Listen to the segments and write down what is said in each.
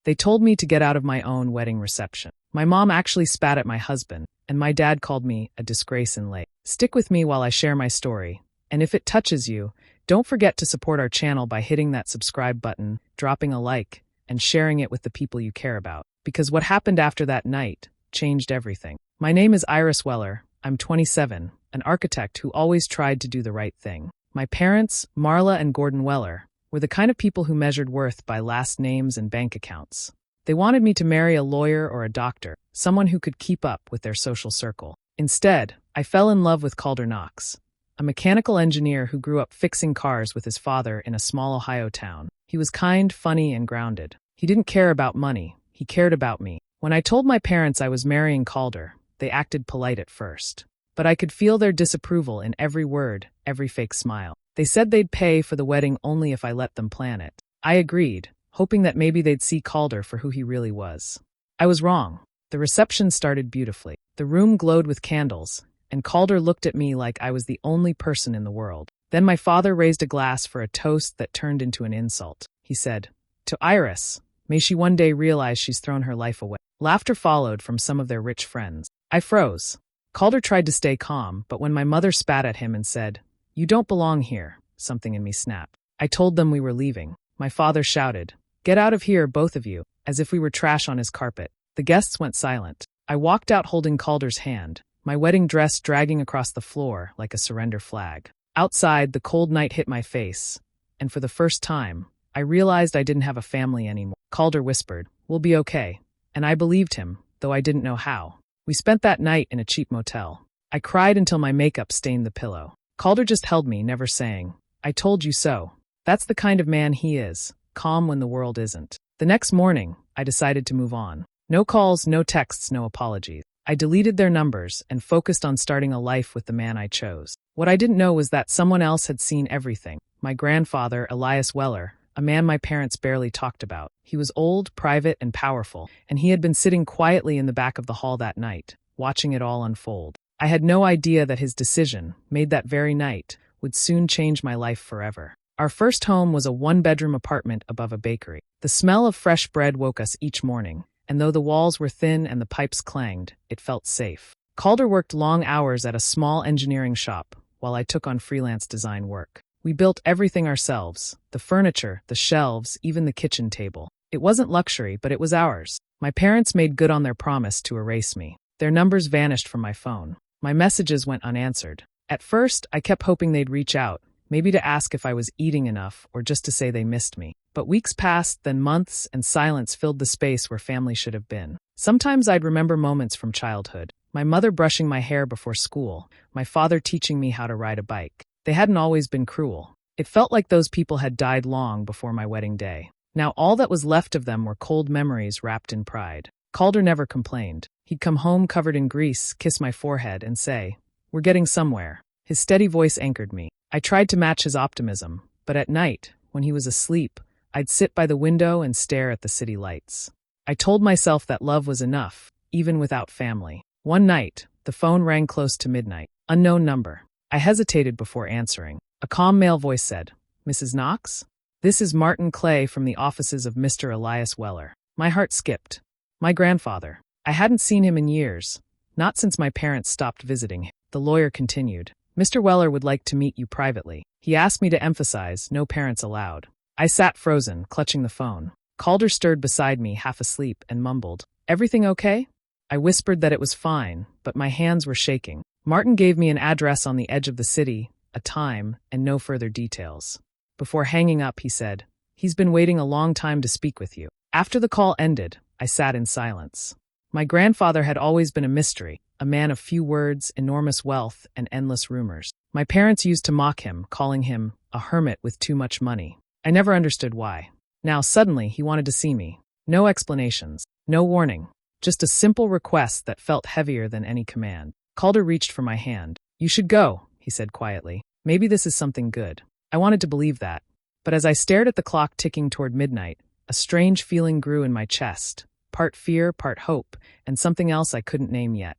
They told me to get out of my own wedding reception. My mom actually spat at my husband, and my dad called me a disgrace in late. Stick with me while I share my story, and if it touches you, don't forget to support our channel by hitting that subscribe button, dropping a like, and sharing it with the people you care about. Because what happened after that night changed everything. My name is Iris Weller. I'm 27, an architect who always tried to do the right thing. My parents, Marla and Gordon Weller, were the kind of people who measured worth by last names and bank accounts. They wanted me to marry a lawyer or a doctor, someone who could keep up with their social circle. Instead, I fell in love with Calder Knox, a mechanical engineer who grew up fixing cars with his father in a small Ohio town. He was kind, funny, and grounded. He didn't care about money. He cared about me. When I told my parents I was marrying Calder, they acted polite at first. But I could feel their disapproval in every word, every fake smile. They said they'd pay for the wedding only if I let them plan it. I agreed, hoping that maybe they'd see Calder for who he really was. I was wrong. The reception started beautifully. The room glowed with candles, and Calder looked at me like I was the only person in the world. Then my father raised a glass for a toast that turned into an insult. He said, "To Iris, may she one day realize she's thrown her life away." Laughter followed from some of their rich friends. I froze. Calder tried to stay calm, but when my mother spat at him and said, "You don't belong here," something in me snapped. I told them we were leaving. My father shouted, "Get out of here, both of you," as if we were trash on his carpet. The guests went silent. I walked out holding Calder's hand, my wedding dress dragging across the floor like a surrender flag. Outside, the cold night hit my face, and for the first time, I realized I didn't have a family anymore. Calder whispered, "We'll be okay," and I believed him, though I didn't know how. We spent that night in a cheap motel. I cried until my makeup stained the pillow. Calder just held me, never saying, "I told you so." That's the kind of man he is, calm when the world isn't. The next morning, I decided to move on. No calls, no texts, no apologies. I deleted their numbers and focused on starting a life with the man I chose. What I didn't know was that someone else had seen everything. My grandfather, Elias Weller, a man my parents barely talked about. He was old, private, and powerful, and he had been sitting quietly in the back of the hall that night, watching it all unfold. I had no idea that his decision, made that very night, would soon change my life forever. Our first home was a one-bedroom apartment above a bakery. The smell of fresh bread woke us each morning, and though the walls were thin and the pipes clanged, it felt safe. Calder worked long hours at a small engineering shop, while I took on freelance design work. We built everything ourselves, the furniture, the shelves, even the kitchen table. It wasn't luxury, but it was ours. My parents made good on their promise to erase me. Their numbers vanished from my phone. My messages went unanswered. At first, I kept hoping they'd reach out, maybe to ask if I was eating enough or just to say they missed me. But weeks passed, then months, and silence filled the space where family should have been. Sometimes I'd remember moments from childhood. My mother brushing my hair before school, my father teaching me how to ride a bike. They hadn't always been cruel. It felt like those people had died long before my wedding day. Now all that was left of them were cold memories wrapped in pride. Calder never complained. He'd come home covered in grease, kiss my forehead, and say, "We're getting somewhere." His steady voice anchored me. I tried to match his optimism, but at night, when he was asleep, I'd sit by the window and stare at the city lights. I told myself that love was enough, even without family. One night, the phone rang close to midnight. Unknown number. I hesitated before answering. A calm male voice said, "Mrs. Knox? This is Martin Clay from the offices of Mr. Elias Weller." My heart skipped. My grandfather. I hadn't seen him in years, not since my parents stopped visiting him. The lawyer continued, "Mr. Weller would like to meet you privately. He asked me to emphasize, no parents allowed." I sat frozen, clutching the phone. Calder stirred beside me, half asleep, and mumbled, "Everything okay?" I whispered that it was fine, but my hands were shaking. Martin gave me an address on the edge of the city, a time, and no further details. Before hanging up, he said, "He's been waiting a long time to speak with you." After the call ended, I sat in silence. My grandfather had always been a mystery, a man of few words, enormous wealth, and endless rumors. My parents used to mock him, calling him a hermit with too much money. I never understood why. Now suddenly he wanted to see me. No explanations, no warning, just a simple request that felt heavier than any command. Calder reached for my hand. "You should go," he said quietly. "Maybe this is something good." I wanted to believe that. But as I stared at the clock ticking toward midnight, a strange feeling grew in my chest, part fear, part hope, and something else I couldn't name yet.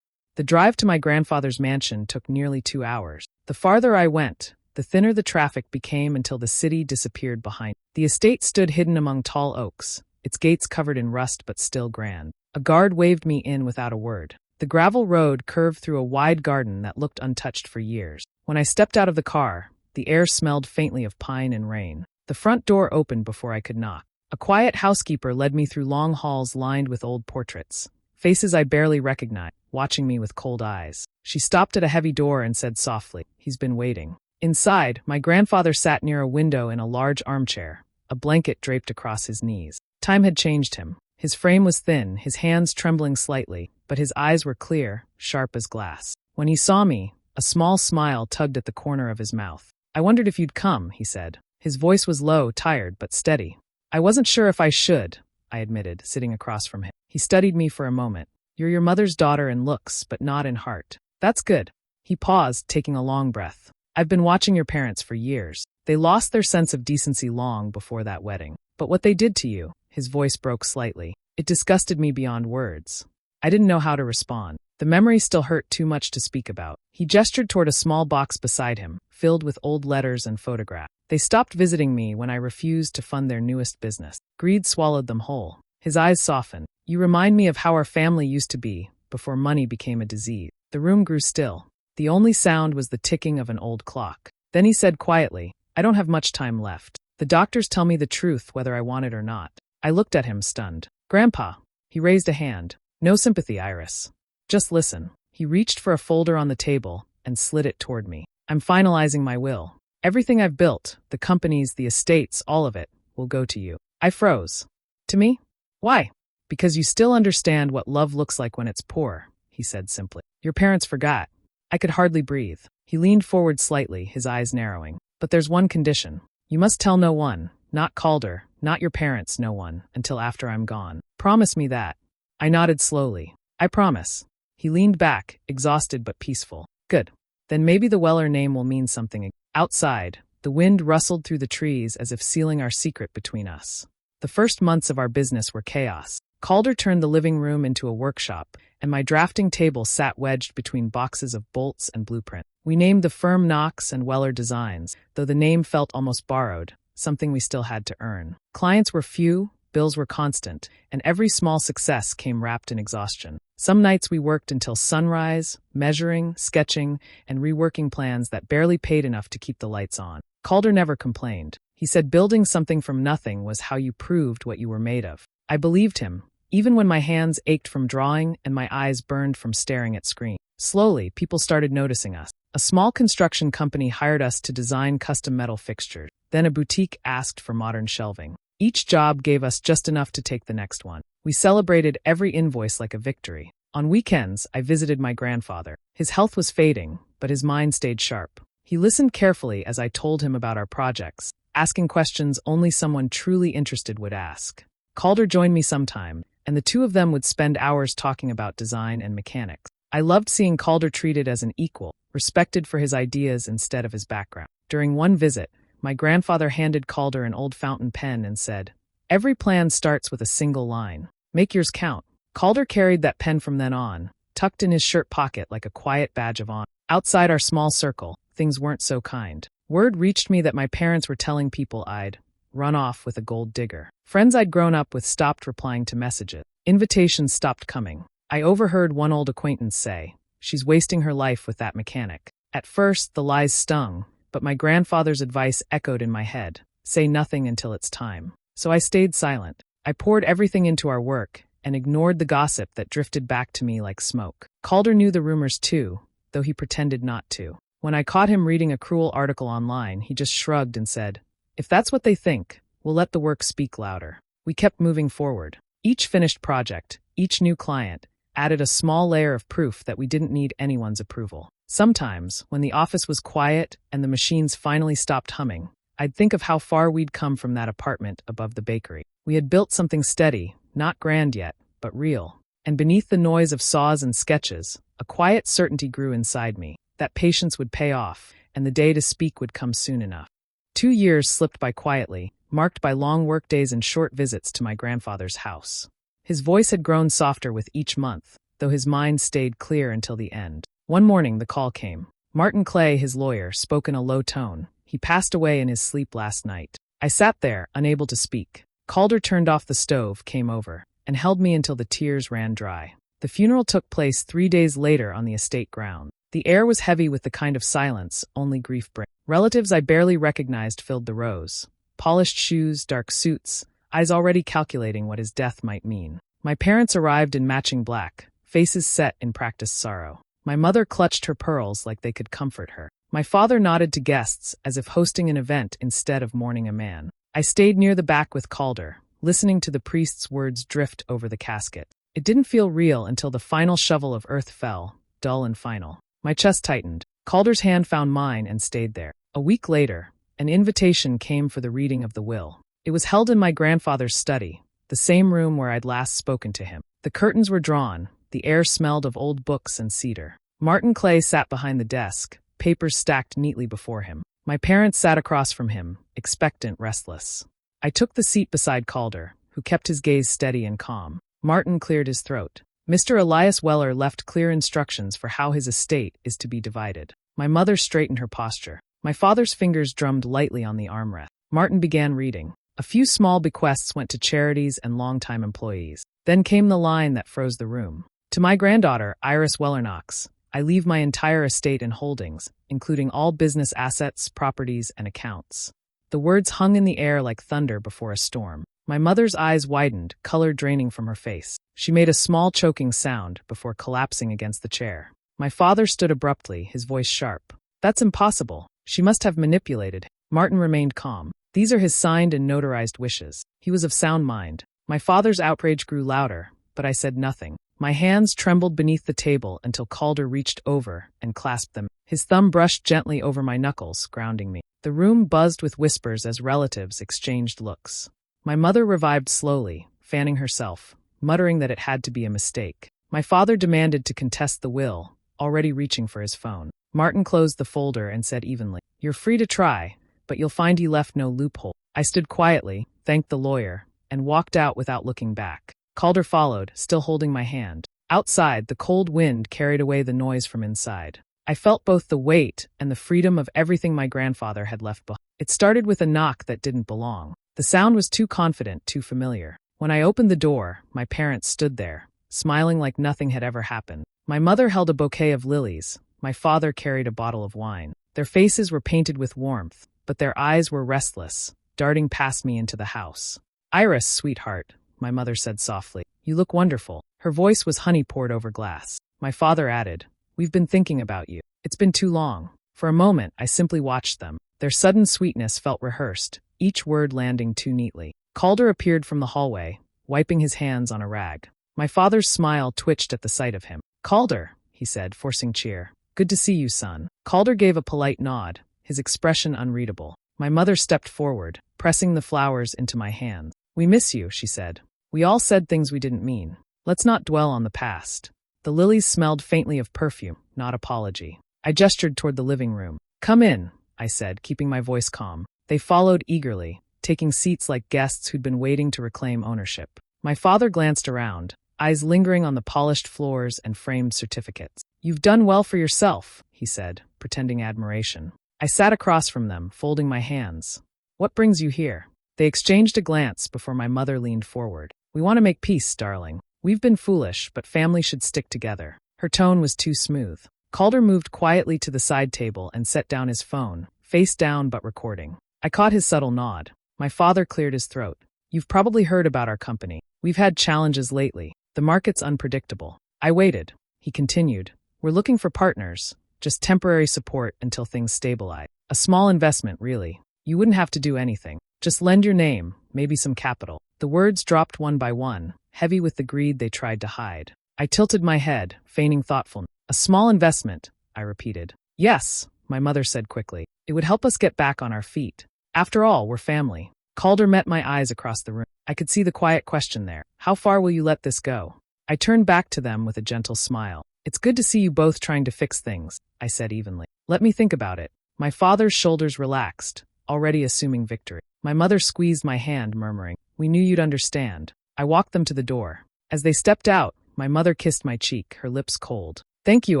The drive to my grandfather's mansion took nearly 2 hours. The farther I went, the thinner the traffic became until the city disappeared behind. The estate stood hidden among tall oaks, its gates covered in rust but still grand. A guard waved me in without a word. The gravel road curved through a wide garden that looked untouched for years. When I stepped out of the car, the air smelled faintly of pine and rain. The front door opened before I could knock. A quiet housekeeper led me through long halls lined with old portraits, faces I barely recognized, watching me with cold eyes. She stopped at a heavy door and said softly, "He's been waiting." Inside, my grandfather sat near a window in a large armchair, a blanket draped across his knees. Time had changed him. His frame was thin, his hands trembling slightly, but his eyes were clear, sharp as glass. When he saw me, a small smile tugged at the corner of his mouth. "I wondered if you'd come," he said. His voice was low, tired, but steady. "I wasn't sure if I should," I admitted, sitting across from him. He studied me for a moment. "You're your mother's daughter in looks, but not in heart. That's good." He paused, taking a long breath. "I've been watching your parents for years. They lost their sense of decency long before that wedding. But what they did to you," his voice broke slightly, "it disgusted me beyond words." I didn't know how to respond. The memory still hurt too much to speak about. He gestured toward a small box beside him, filled with old letters and photographs. "They stopped visiting me when I refused to fund their newest business. Greed swallowed them whole." His eyes softened. "You remind me of how our family used to be, before money became a disease." The room grew still. The only sound was the ticking of an old clock. Then he said quietly, "I don't have much time left. The doctors tell me the truth whether I want it or not." I looked at him, stunned. "Grandpa." He raised a hand. "No sympathy, Iris. Just listen." He reached for a folder on the table and slid it toward me. "I'm finalizing my will. Everything I've built, the companies, the estates, all of it, will go to you." I froze. "To me? Why?" "Because you still understand what love looks like when it's poor," he said simply. "Your parents forgot." I could hardly breathe. He leaned forward slightly, his eyes narrowing. "But there's one condition. You must tell no one, not Calder, not your parents, no one, until after I'm gone. Promise me that." I nodded slowly. "I promise." He leaned back, exhausted but peaceful. "Good. Then maybe the Weller name will mean something." Outside, the wind rustled through the trees as if sealing our secret between us. The first months of our business were chaos. Calder turned the living room into a workshop, and my drafting table sat wedged between boxes of bolts and blueprint. We named the firm Knox and Weller Designs, though the name felt almost borrowed, something we still had to earn. Clients were few, bills were constant, and every small success came wrapped in exhaustion. Some nights we worked until sunrise, measuring, sketching, and reworking plans that barely paid enough to keep the lights on. Calder never complained. He said building something from nothing was how you proved what you were made of. I believed him, even when my hands ached from drawing and my eyes burned from staring at screens. Slowly, people started noticing us. A small construction company hired us to design custom metal fixtures. Then a boutique asked for modern shelving. Each job gave us just enough to take the next one. We celebrated every invoice like a victory. On weekends, I visited my grandfather. His health was fading, but his mind stayed sharp. He listened carefully as I told him about our projects, asking questions only someone truly interested would ask. Calder joined me sometime, and the two of them would spend hours talking about design and mechanics. I loved seeing Calder treated as an equal, respected for his ideas instead of his background. During one visit, my grandfather handed Calder an old fountain pen and said, "Every plan starts with a single line. Make yours count." Calder carried that pen from then on, tucked in his shirt pocket like a quiet badge of honor. Outside our small circle, things weren't so kind. Word reached me that my parents were telling people I'd run off with a gold digger. Friends I'd grown up with stopped replying to messages. Invitations stopped coming. I overheard one old acquaintance say, "She's wasting her life with that mechanic." At first, the lies stung, but my grandfather's advice echoed in my head. Say nothing until it's time. So I stayed silent. I poured everything into our work and ignored the gossip that drifted back to me like smoke. Calder knew the rumors too, though he pretended not to. When I caught him reading a cruel article online, he just shrugged and said, "If that's what they think, we'll let the work speak louder." We kept moving forward. Each finished project, each new client, added a small layer of proof that we didn't need anyone's approval. Sometimes, when the office was quiet and the machines finally stopped humming, I'd think of how far we'd come from that apartment above the bakery. We had built something steady, not grand yet, but real. And beneath the noise of saws and sketches, a quiet certainty grew inside me, that patience would pay off, and the day to speak would come soon enough. 2 years slipped by quietly, marked by long workdays and short visits to my grandfather's house. His voice had grown softer with each month, though his mind stayed clear until the end. One morning the call came. Martin Clay, his lawyer, spoke in a low tone. He passed away in his sleep last night. I sat there, unable to speak. Calder turned off the stove, came over, and held me until the tears ran dry. The funeral took place 3 days later on the estate ground. The air was heavy with the kind of silence only grief brings. Relatives I barely recognized filled the rows. Polished shoes, dark suits, eyes already calculating what his death might mean. My parents arrived in matching black, faces set in practiced sorrow. My mother clutched her pearls like they could comfort her. My father nodded to guests as if hosting an event instead of mourning a man. I stayed near the back with Calder, listening to the priest's words drift over the casket. It didn't feel real until the final shovel of earth fell, dull and final. My chest tightened. Calder's hand found mine and stayed there. A week later, an invitation came for the reading of the will. It was held in my grandfather's study, the same room where I'd last spoken to him. The curtains were drawn, the air smelled of old books and cedar. Martin Clay sat behind the desk, papers stacked neatly before him. My parents sat across from him, expectant, restless. I took the seat beside Calder, who kept his gaze steady and calm. Martin cleared his throat. Mr. Elias Weller left clear instructions for how his estate is to be divided. My mother straightened her posture. My father's fingers drummed lightly on the armrest. Martin began reading. A few small bequests went to charities and longtime employees. Then came the line that froze the room. To my granddaughter, Iris Wellernox, I leave my entire estate and holdings, including all business assets, properties, and accounts. The words hung in the air like thunder before a storm. My mother's eyes widened, color draining from her face. She made a small choking sound before collapsing against the chair. My father stood abruptly, his voice sharp. That's impossible. She must have manipulated him. Martin remained calm. These are his signed and notarized wishes. He was of sound mind. My father's outrage grew louder, but I said nothing. My hands trembled beneath the table until Calder reached over and clasped them. His thumb brushed gently over my knuckles, grounding me. The room buzzed with whispers as relatives exchanged looks. My mother revived slowly, fanning herself, muttering that it had to be a mistake. My father demanded to contest the will, already reaching for his phone. Martin closed the folder and said evenly, "You're free to try, but you'll find he left no loophole." I stood quietly, thanked the lawyer, and walked out without looking back. Calder followed, still holding my hand. Outside, the cold wind carried away the noise from inside. I felt both the weight and the freedom of everything my grandfather had left behind. It started with a knock that didn't belong. The sound was too confident, too familiar. When I opened the door, my parents stood there, smiling like nothing had ever happened. My mother held a bouquet of lilies. My father carried a bottle of wine. Their faces were painted with warmth, but their eyes were restless, darting past me into the house. "Iris, sweetheart," my mother said softly. "You look wonderful." Her voice was honey poured over glass. My father added, "We've been thinking about you. It's been too long." For a moment, I simply watched them. Their sudden sweetness felt rehearsed, each word landing too neatly. Calder appeared from the hallway, wiping his hands on a rag. My father's smile twitched at the sight of him. "Calder," he said, forcing cheer. "Good to see you, son." Calder gave a polite nod, his expression unreadable. My mother stepped forward, pressing the flowers into my hands. "We miss you," she said. "We all said things we didn't mean. Let's not dwell on the past." The lilies smelled faintly of perfume, not apology. I gestured toward the living room. "Come in," I said, keeping my voice calm. They followed eagerly, taking seats like guests who'd been waiting to reclaim ownership. My father glanced around, eyes lingering on the polished floors and framed certificates. "You've done well for yourself," he said, pretending admiration. I sat across from them, folding my hands. "What brings you here?" They exchanged a glance before my mother leaned forward. "We want to make peace, darling. We've been foolish, but family should stick together." Her tone was too smooth. Calder moved quietly to the side table and set down his phone, face down but recording. I caught his subtle nod. My father cleared his throat. "You've probably heard about our company. We've had challenges lately. The market's unpredictable." I waited. He continued, "We're looking for partners, just temporary support until things stabilize. A small investment, really. You wouldn't have to do anything. Just lend your name, maybe some capital." The words dropped one by one, heavy with the greed they tried to hide. I tilted my head, feigning thoughtfulness. "A small investment," I repeated. "Yes," my mother said quickly. "It would help us get back on our feet. After all, we're family." Calder met my eyes across the room. I could see the quiet question there. "How far will you let this go?" I turned back to them with a gentle smile. "It's good to see you both trying to fix things," I said evenly. "Let me think about it." My father's shoulders relaxed, already assuming victory. My mother squeezed my hand, murmuring, "We knew you'd understand." I walked them to the door. As they stepped out, my mother kissed my cheek, her lips cold. "Thank you,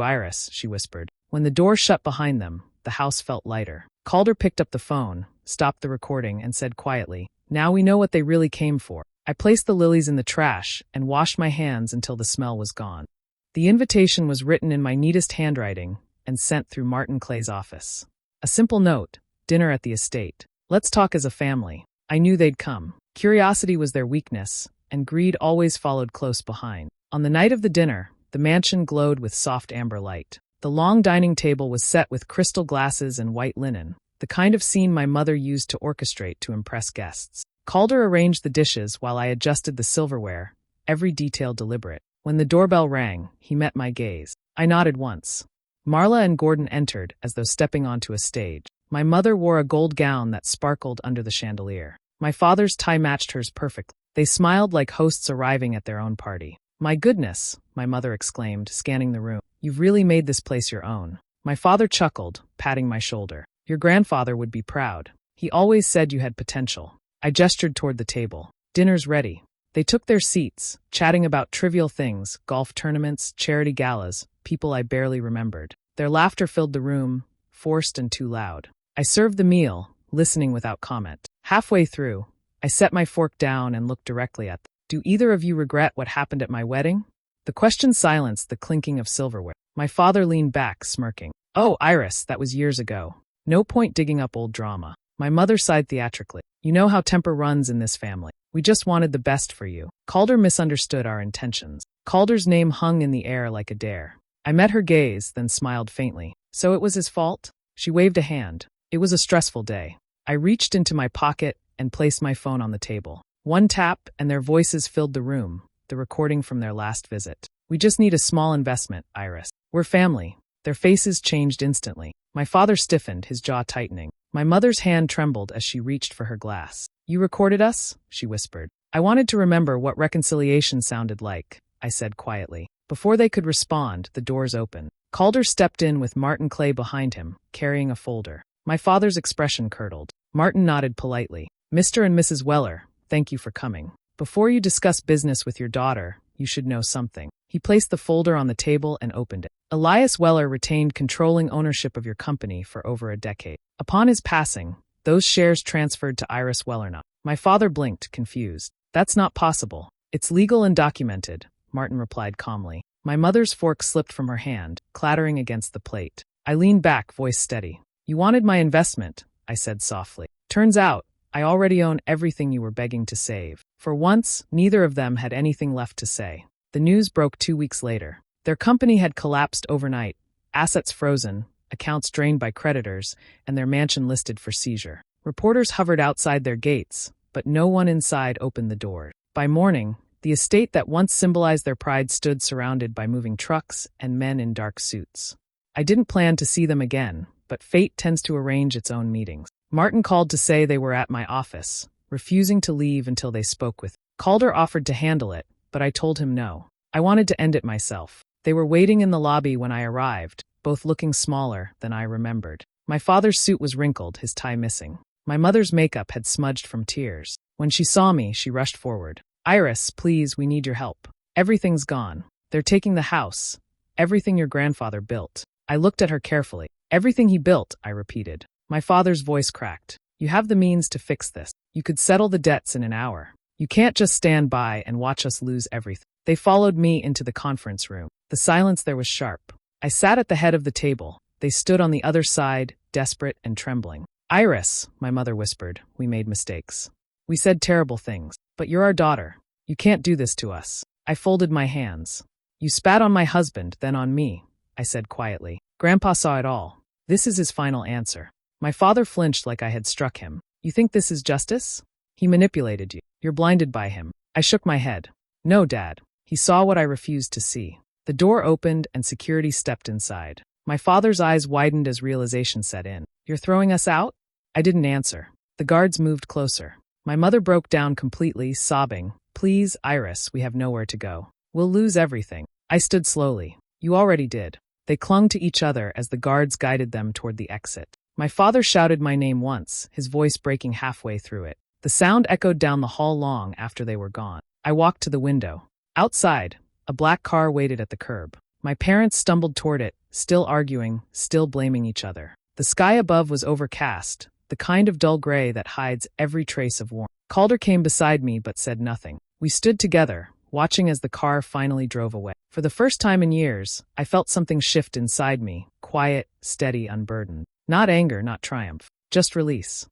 Iris," she whispered. When the door shut behind them, the house felt lighter. Calder picked up the phone, stopped the recording, and said quietly, Now we know what they really came for. I placed the lilies in the trash and washed my hands until the smell was gone. The invitation was written in my neatest handwriting and sent through Martin Clay's office. A simple note, dinner at the estate. Let's talk as a family. I knew they'd come. Curiosity was their weakness, and greed always followed close behind. On the night of the dinner, the mansion glowed with soft amber light. The long dining table was set with crystal glasses and white linen, the kind of scene my mother used to orchestrate to impress guests. Calder arranged the dishes while I adjusted the silverware, every detail deliberate. When the doorbell rang, he met my gaze. I nodded once. Marla and Gordon entered as though stepping onto a stage. My mother wore a gold gown that sparkled under the chandelier. My father's tie matched hers perfectly. They smiled like hosts arriving at their own party. "My goodness," my mother exclaimed, scanning the room. "You've really made this place your own." My father chuckled, patting my shoulder. "Your grandfather would be proud. He always said you had potential." I gestured toward the table. "Dinner's ready." They took their seats, chatting about trivial things, golf tournaments, charity galas, people I barely remembered. Their laughter filled the room, forced and too loud. I served the meal, listening without comment. Halfway through, I set my fork down and looked directly at them. "Do either of you regret what happened at my wedding?" The question silenced the clinking of silverware. My father leaned back, smirking. "Oh, Iris, that was years ago. No point digging up old drama." My mother sighed theatrically. "You know how temper runs in this family. We just wanted the best for you." Calder misunderstood our intentions. Calder's name hung in the air like a dare. I met her gaze, then smiled faintly. "So it was his fault?" She waved a hand. "It was a stressful day." I reached into my pocket and placed my phone on the table. One tap, and their voices filled the room, the recording from their last visit. "We just need a small investment, Iris. We're family." Their faces changed instantly. My father stiffened, his jaw tightening. My mother's hand trembled as she reached for her glass. "You recorded us?" she whispered. "I wanted to remember what reconciliation sounded like," I said quietly. Before they could respond, the doors opened. Calder stepped in with Martin Clay behind him, carrying a folder. My father's expression curdled. Martin nodded politely. "Mr. and Mrs. Weller, thank you for coming. Before you discuss business with your daughter, you should know something." He placed the folder on the table and opened it. "Elias Weller retained controlling ownership of your company for over a decade. Upon his passing, those shares transferred to Iris Wellerna." My father blinked, confused. "That's not possible. It's legal and documented," Martin replied calmly. My mother's fork slipped from her hand, clattering against the plate. I leaned back, voice steady. "You wanted my investment," I said softly. "Turns out, I already own everything you were begging to save." For once, neither of them had anything left to say. The news broke 2 weeks later. Their company had collapsed overnight, assets frozen, accounts drained by creditors, and their mansion listed for seizure. Reporters hovered outside their gates, but no one inside opened the door. By morning, the estate that once symbolized their pride stood surrounded by moving trucks and men in dark suits. I didn't plan to see them again, but fate tends to arrange its own meetings. Martin called to say they were at my office, refusing to leave until they spoke with me. Calder offered to handle it, but I told him no. I wanted to end it myself. They were waiting in the lobby when I arrived, both looking smaller than I remembered. My father's suit was wrinkled, his tie missing. My mother's makeup had smudged from tears. When she saw me, she rushed forward. "Iris, please, we need your help. Everything's gone. They're taking the house. Everything your grandfather built." I looked at her carefully. "Everything he built," I repeated. My father's voice cracked. "You have the means to fix this. You could settle the debts in an hour. You can't just stand by and watch us lose everything." They followed me into the conference room. The silence there was sharp. I sat at the head of the table. They stood on the other side, desperate and trembling. "Iris," my mother whispered, "we made mistakes. We said terrible things. But you're our daughter. You can't do this to us." I folded my hands. "You spat on my husband, then on me," I said quietly. "Grandpa saw it all. This is his final answer." My father flinched like I had struck him. "You think this is justice? He manipulated you. You're blinded by him." I shook my head. "No, Dad. He saw what I refused to see." The door opened and security stepped inside. My father's eyes widened as realization set in. "You're throwing us out?" I didn't answer. The guards moved closer. My mother broke down completely, sobbing. "Please, Iris, we have nowhere to go. We'll lose everything." I stood slowly. "You already did." They clung to each other as the guards guided them toward the exit. My father shouted my name once, his voice breaking halfway through it. The sound echoed down the hall long after they were gone. I walked to the window. Outside, a black car waited at the curb. My parents stumbled toward it, still arguing, still blaming each other. The sky above was overcast, the kind of dull gray that hides every trace of warmth. Calder came beside me but said nothing. We stood together, watching as the car finally drove away. For the first time in years, I felt something shift inside me, quiet, steady, unburdened. Not anger, not triumph, just release.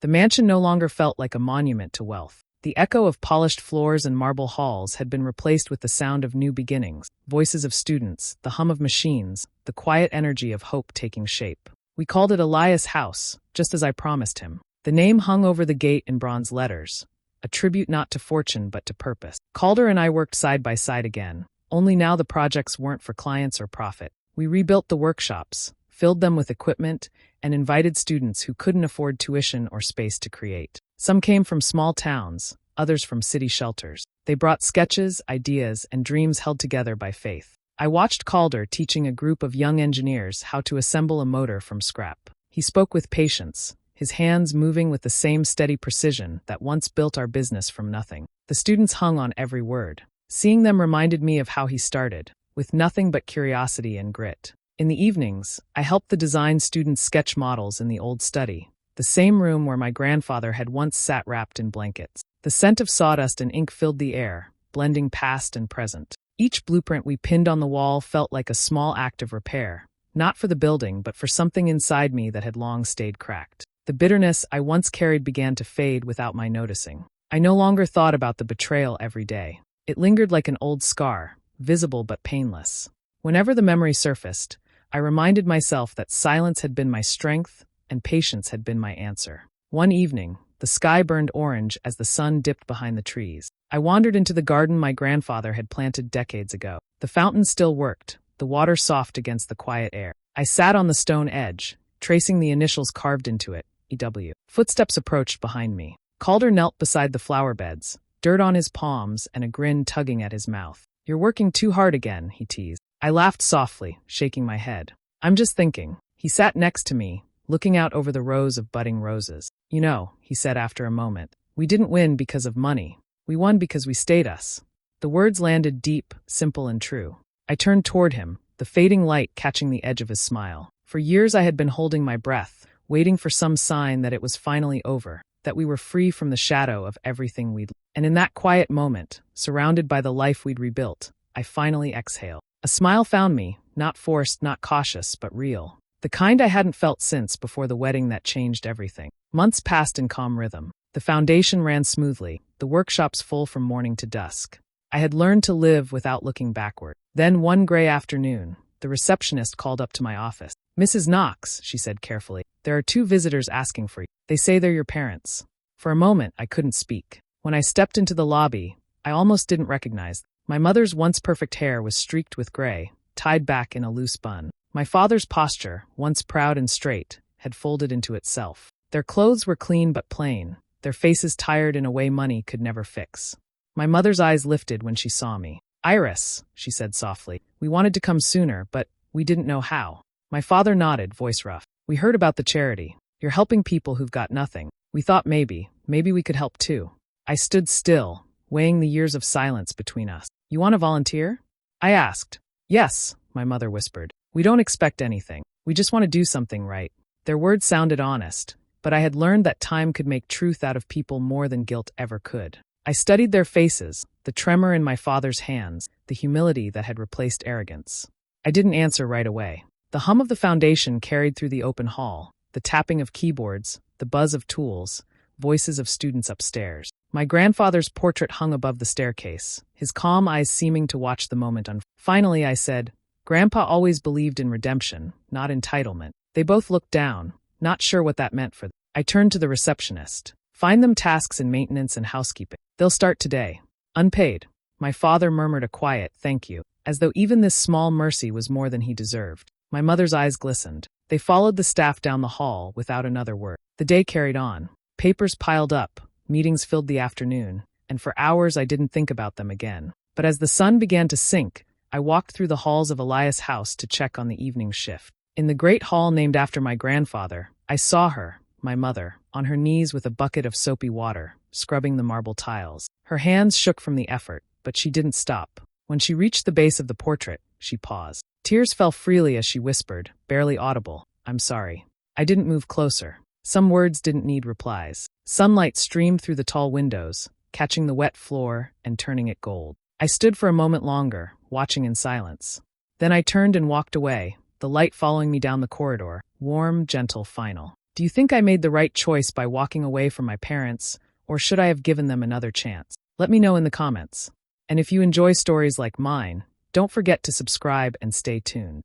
The mansion no longer felt like a monument to wealth. The echo of polished floors and marble halls had been replaced with the sound of new beginnings, voices of students, the hum of machines, the quiet energy of hope taking shape. We called it Elias House, just as I promised him. The name hung over the gate in bronze letters, a tribute not to fortune but to purpose. Calder and I worked side by side again, only now the projects weren't for clients or profit. We rebuilt the workshops, filled them with equipment, and invited students who couldn't afford tuition or space to create. Some came from small towns, others from city shelters. They brought sketches, ideas, and dreams held together by faith. I watched Calder teaching a group of young engineers how to assemble a motor from scrap. He spoke with patience, his hands moving with the same steady precision that once built our business from nothing. The students hung on every word. Seeing them reminded me of how he started, with nothing but curiosity and grit. In the evenings, I helped the design students sketch models in the old study, the same room where my grandfather had once sat wrapped in blankets. The scent of sawdust and ink filled the air, blending past and present. Each blueprint we pinned on the wall felt like a small act of repair, not for the building but for something inside me that had long stayed cracked. The bitterness I once carried began to fade without my noticing. I no longer thought about the betrayal every day. It lingered like an old scar, visible but painless. Whenever the memory surfaced, I reminded myself that silence had been my strength and patience had been my answer. One evening, the sky burned orange as the sun dipped behind the trees. I wandered into the garden my grandfather had planted decades ago. The fountain still worked, the water soft against the quiet air. I sat on the stone edge, tracing the initials carved into it, EW. Footsteps approached behind me. Calder knelt beside the flower beds, dirt on his palms and a grin tugging at his mouth. "You're working too hard again," he teased. I laughed softly, shaking my head. "I'm just thinking." He sat next to me, looking out over the rows of budding roses. "You know," he said after a moment, "we didn't win because of money. We won because we stayed us." The words landed deep, simple and true. I turned toward him, the fading light catching the edge of his smile. For years I had been holding my breath, waiting for some sign that it was finally over, that we were free from the shadow of everything we'd. And in that quiet moment, surrounded by the life we'd rebuilt, I finally exhaled. A smile found me, not forced, not cautious, but real. The kind I hadn't felt since before the wedding that changed everything. Months passed in calm rhythm. The foundation ran smoothly, the workshops full from morning to dusk. I had learned to live without looking backward. Then one gray afternoon, the receptionist called up to my office. "Mrs. Knox," she said carefully, "there are 2 visitors asking for you. They say they're your parents." For a moment, I couldn't speak. When I stepped into the lobby, I almost didn't recognize them. My mother's once perfect hair was streaked with gray, tied back in a loose bun. My father's posture, once proud and straight, had folded into itself. Their clothes were clean but plain, their faces tired in a way money could never fix. My mother's eyes lifted when she saw me. "Iris," she said softly, "we wanted to come sooner, but we didn't know how." My father nodded, voice rough. "We heard about the charity. You're helping people who've got nothing. We thought maybe we could help too." I stood still, weighing the years of silence between us. "You want to volunteer?" I asked. "Yes," my mother whispered. "We don't expect anything. We just want to do something right." Their words sounded honest, but I had learned that time could make truth out of people more than guilt ever could. I studied their faces, the tremor in my father's hands, the humility that had replaced arrogance. I didn't answer right away. The hum of the foundation carried through the open hall, the tapping of keyboards, the buzz of tools, voices of students upstairs. My grandfather's portrait hung above the staircase, his calm eyes seeming to watch the moment unfold. Finally, I said, "Grandpa always believed in redemption, not entitlement." They both looked down, not sure what that meant for them. I turned to the receptionist. "Find them tasks in maintenance and housekeeping. They'll start today. Unpaid." My father murmured a quiet thank you, as though even this small mercy was more than he deserved. My mother's eyes glistened. They followed the staff down the hall without another word. The day carried on. Papers piled up, meetings filled the afternoon, and for hours I didn't think about them again. But as the sun began to sink, I walked through the halls of Elias' house to check on the evening shift. In the great hall named after my grandfather, I saw her, my mother, on her knees with a bucket of soapy water, scrubbing the marble tiles. Her hands shook from the effort, but she didn't stop. When she reached the base of the portrait, she paused. Tears fell freely as she whispered, barely audible, "I'm sorry." I didn't move closer. Some words didn't need replies. Sunlight streamed through the tall windows, catching the wet floor and turning it gold. I stood for a moment longer, watching in silence. Then I turned and walked away, the light following me down the corridor, warm, gentle, final. Do you think I made the right choice by walking away from my parents, or should I have given them another chance? Let me know in the comments. And if you enjoy stories like mine, don't forget to subscribe and stay tuned.